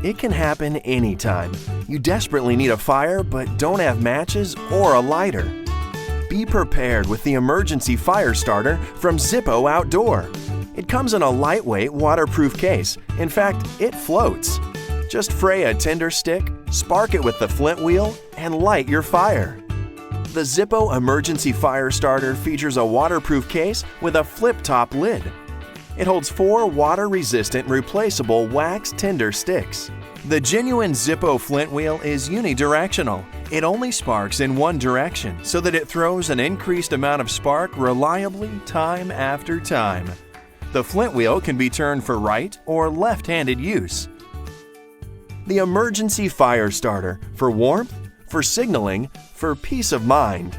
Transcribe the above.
It can happen anytime. You desperately need a fire but don't have matches or a lighter. Be prepared with the emergency fire starter from Zippo Outdoor. It comes in a lightweight, waterproof case. In fact, it floats. Just fray a tinder stick, spark it with the flint wheel, and light your fire. The Zippo Emergency Fire Starter features a waterproof case with a flip-top lid. It holds 4 water-resistant replaceable wax tinder sticks. The genuine Zippo flint wheel is unidirectional. It only sparks in one direction so that it throws an increased amount of spark reliably time after time. The flint wheel can be turned for right or left-handed use. The Emergency Fire Starter, for warmth, for signaling, for peace of mind.